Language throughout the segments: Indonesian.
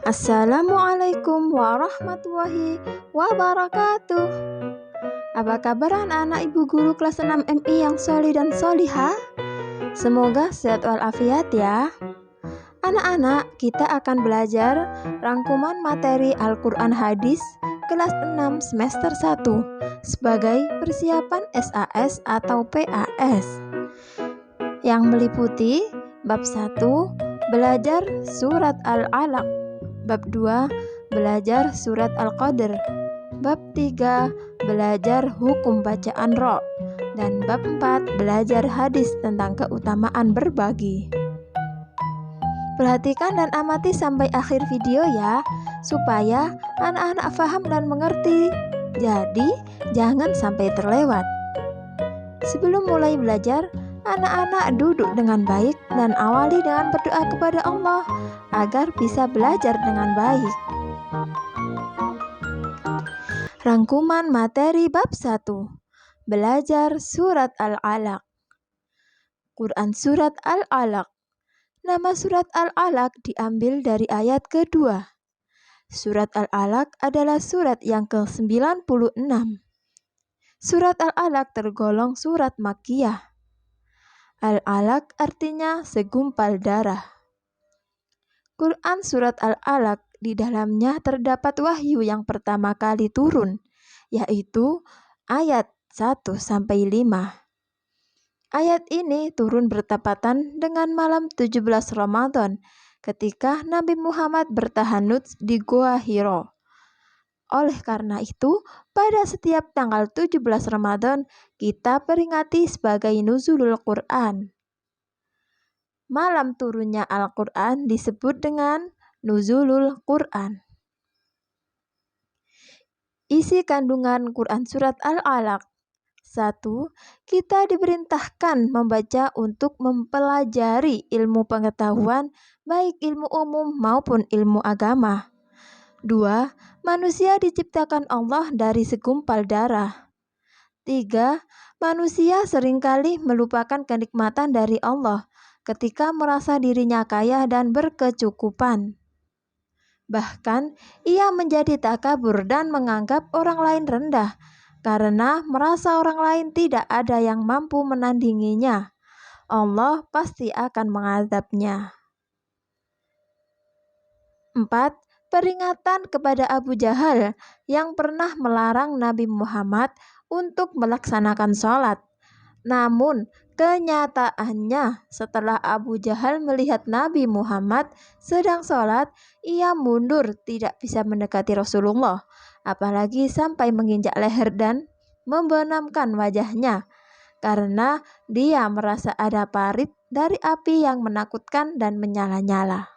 Assalamualaikum warahmatullahi wabarakatuh. Apa kabar anak-anak ibu guru kelas 6 MI yang solih dan solihah? Semoga sehat walafiat ya. Anak-anak, kita akan belajar rangkuman materi Al-Quran Hadis kelas 6 semester 1 sebagai persiapan SAS atau PAS yang meliputi bab 1 belajar surat Al-Alaq, bab 2 belajar surat Al-Qadr, bab 3 belajar hukum bacaan ro, dan bab 4 belajar hadis tentang keutamaan berbagi. Perhatikan dan amati sampai akhir video ya, supaya anak-anak paham dan mengerti. Jadi, jangan sampai terlewat. Sebelum mulai belajar, anak-anak duduk dengan baik dan awali dengan berdoa kepada Allah agar bisa belajar dengan baik. Rangkuman materi bab 1. Belajar surat Al-Alaq. Quran surat Al-Alaq. Nama surat Al-Alaq diambil dari ayat kedua. Surat Al-Alaq adalah surat yang ke-96. Surat Al-Alaq tergolong surat Makkiyah. Al-Alaq artinya segumpal darah. Quran surat Al-Alaq di dalamnya terdapat wahyu yang pertama kali turun, yaitu ayat 1-5. Ayat ini turun bertepatan dengan malam 17 Ramadan ketika Nabi Muhammad bertahanut di Gua Hiro. Oleh karena itu, pada setiap tanggal 17 Ramadan kita peringati sebagai nuzulul Quran. Malam turunnya Al-Quran disebut dengan nuzulul Quran. Isi kandungan Quran surat Al-Alaq. 1. Kita diperintahkan membaca untuk mempelajari ilmu pengetahuan, baik ilmu umum maupun ilmu agama. 2. Manusia diciptakan Allah dari segumpal darah. 3. Manusia seringkali melupakan kenikmatan dari Allah ketika merasa dirinya kaya dan berkecukupan. Bahkan, ia menjadi takabur dan menganggap orang lain rendah karena merasa orang lain tidak ada yang mampu menandinginya. Allah pasti akan mengadabnya. 4. Peringatan kepada Abu Jahal yang pernah melarang Nabi Muhammad untuk melaksanakan sholat. Namun, kenyataannya setelah Abu Jahal melihat Nabi Muhammad sedang sholat, ia mundur tidak bisa mendekati Rasulullah, apalagi sampai menginjak leher dan membenamkan wajahnya, karena dia merasa ada parit dari api yang menakutkan dan menyala-nyala.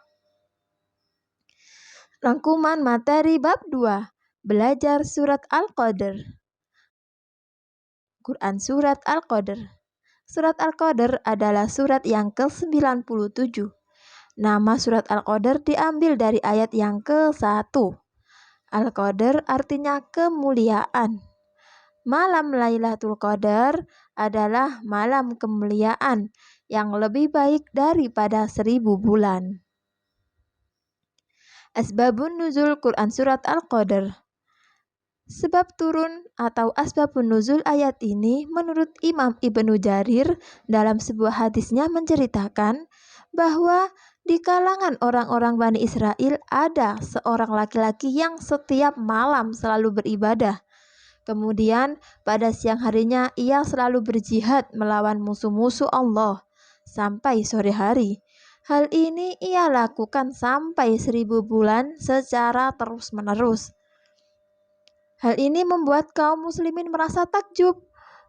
Rangkuman materi bab 2. Belajar surat Al-Qadr. Quran surat Al-Qadr. Surat Al-Qadr adalah surat yang ke-97. Nama surat Al-Qadr diambil dari ayat yang ke-1. Al-Qadr artinya kemuliaan. Malam Lailatul Qadar adalah malam kemuliaan yang lebih baik daripada 1000 bulan. Asbabun nuzul Quran surat Al-Qadr. Sebab turun atau asbabun nuzul ayat ini menurut Imam Ibnu Jarir dalam sebuah hadisnya menceritakan bahwa di kalangan orang-orang Bani Israel ada seorang laki-laki yang setiap malam selalu beribadah. Kemudian pada siang harinya ia selalu berjihad melawan musuh-musuh Allah sampai sore hari. Hal ini ia lakukan sampai 1000 bulan secara terus-menerus. Hal ini membuat kaum muslimin merasa takjub.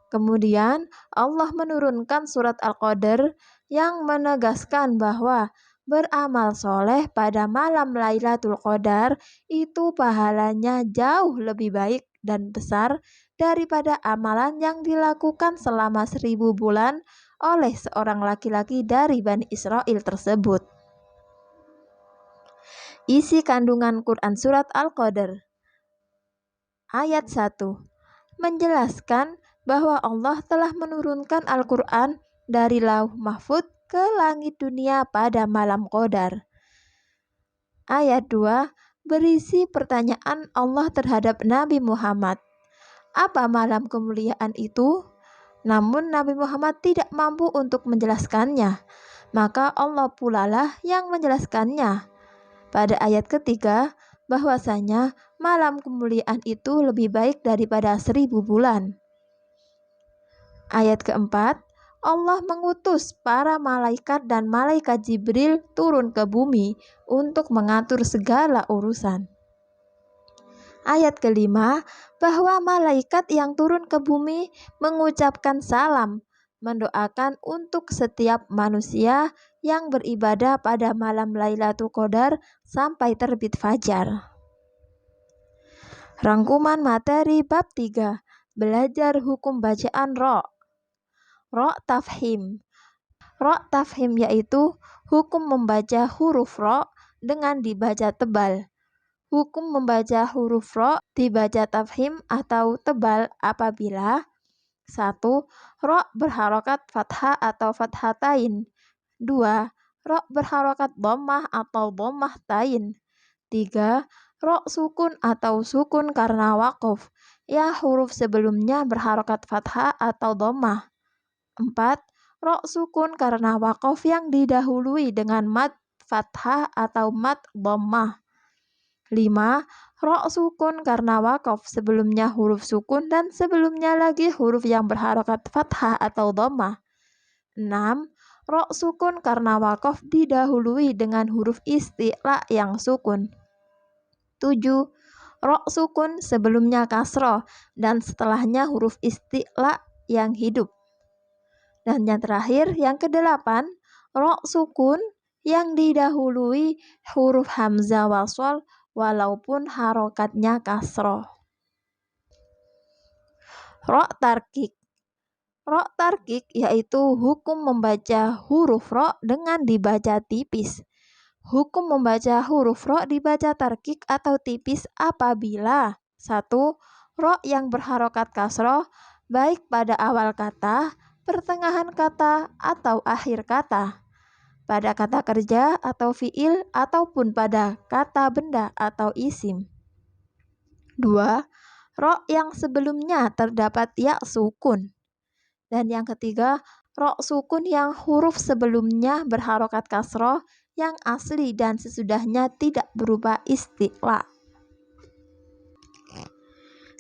Kemudian Allah menurunkan surat Al-Qadr yang menegaskan bahwa beramal soleh pada malam Lailatul Qadar itu pahalanya jauh lebih baik dan besar daripada amalan yang dilakukan selama 1000 bulan oleh seorang laki-laki dari Bani Israel tersebut. Isi kandungan Quran surat Al-Qadr. Ayat 1 menjelaskan bahwa Allah telah menurunkan Al-Quran dari Lauh Mahfuz ke langit dunia pada malam Qadar. Ayat 2 berisi pertanyaan Allah terhadap Nabi Muhammad. Apa malam kemuliaan itu? Namun Nabi Muhammad tidak mampu untuk menjelaskannya. Maka Allah pula lah yang menjelaskannya. Pada ayat ketiga, bahwasanya malam kemuliaan itu lebih baik daripada 1000 bulan. Ayat keempat, Allah mengutus para malaikat dan malaikat Jibril turun ke bumi untuk mengatur segala urusan. Ayat kelima, bahwa malaikat yang turun ke bumi mengucapkan salam, mendoakan untuk setiap manusia yang beribadah pada malam Lailatul Qadar sampai terbit fajar. Rangkuman materi bab 3, belajar hukum bacaan ro. Ro tafhim. Ro tafhim yaitu hukum membaca huruf ro dengan dibaca tebal. Hukum membaca huruf ro dibaca tafhim atau tebal apabila 1. Ro berharokat fathah atau fathatain. 2. Ro berharokat dhammah atau dhammah tain. 3. Ro sukun atau sukun karena waqaf, ya huruf sebelumnya berharokat fathah atau dhammah. 4. Ro sukun karena waqaf yang didahului dengan mad fathah atau mad dhammah. 5. Ro sukun karena waqaf sebelumnya huruf sukun dan sebelumnya lagi huruf yang berharokat fathah atau dhammah. 6. Ro sukun karena waqaf didahului dengan huruf isti'la yang sukun. 7. Ro sukun sebelumnya kasroh dan setelahnya huruf isti'la yang hidup. Dan yang terakhir, yang ke-8, ro sukun yang didahului huruf hamzah wasol walaupun harokatnya kasroh. Ro tarkik. Ro tarkik yaitu hukum membaca huruf ro dengan dibaca tipis. Hukum membaca huruf ro dibaca tarkik atau tipis apabila 1. Ro yang berharokat kasroh baik pada awal kata, pertengahan kata, atau akhir kata, pada kata kerja atau fiil, ataupun pada kata benda atau isim. 2. Ro yang sebelumnya terdapat ya sukun. Dan yang ketiga, ro sukun yang huruf sebelumnya berharokat kasroh yang asli dan sesudahnya tidak berupa isti'la.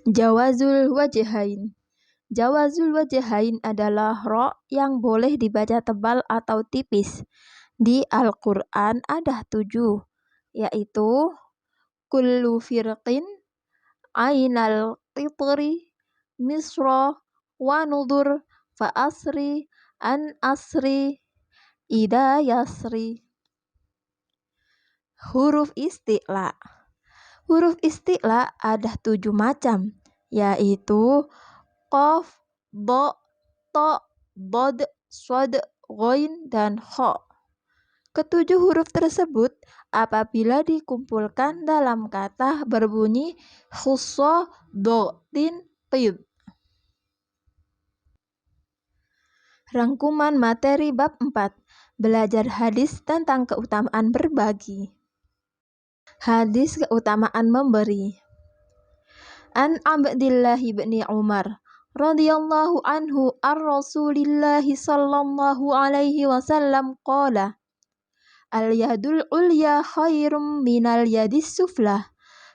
Jawazul wajhain. Jawazul wajhain adalah ro yang boleh dibaca tebal atau tipis. Di Al-Quran ada 7, yaitu kullu firqin, ainal qitri, misra, wa nudur, fa asri, an asri, ida yasri. Huruf isti'la. Huruf isti'la ada 7 macam, yaitu qaf, do, to, bod, shod, ghain, dan kha. Ketujuh huruf tersebut apabila dikumpulkan dalam kata berbunyi khusso, do, tin, qid. Rangkuman materi bab 4, belajar hadis tentang keutamaan berbagi. Hadis keutamaan memberi. An Abdillah bin Umar radhiyallahu anhu ar-Rasulillah sallallahu alaihi wasallam qala al-yadul ulya khairum minal yadis suflah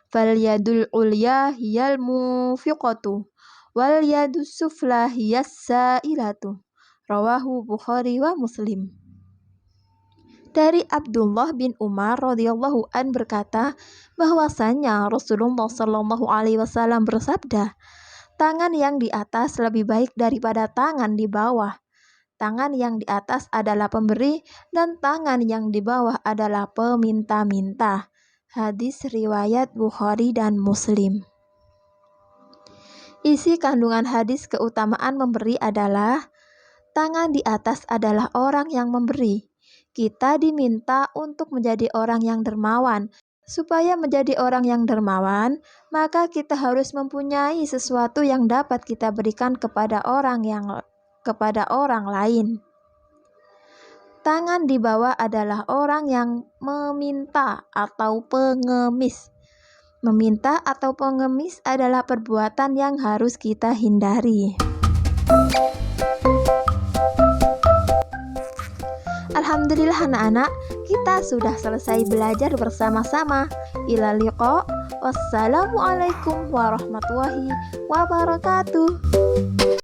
fal yadul ulya hiyal mufiqatu wal yadus suflah hiyas sailatu. Rawahu Bukhari wa Muslim. Dari Abdullah bin Umar radhiyallahu an berkata bahwasanya Rasulullah sallallahu alaihi wasallam bersabda, tangan yang di atas lebih baik daripada tangan di bawah. Tangan yang di atas adalah pemberi dan tangan yang di bawah adalah peminta-minta. Hadis riwayat Bukhari dan Muslim. Isi kandungan hadis keutamaan memberi adalah tangan di atas adalah orang yang memberi. Kita diminta untuk menjadi orang yang dermawan. Supaya menjadi orang yang dermawan, maka kita harus mempunyai sesuatu yang dapat kita berikan kepada orang lain. tangan di bawah adalah orang yang meminta atau pengemis. Meminta atau pengemis adalah perbuatan yang harus kita hindari. Alhamdulillah anak-anak, kita sudah selesai belajar bersama-sama. Ila liqa. Wassalamualaikum warahmatullahi wabarakatuh.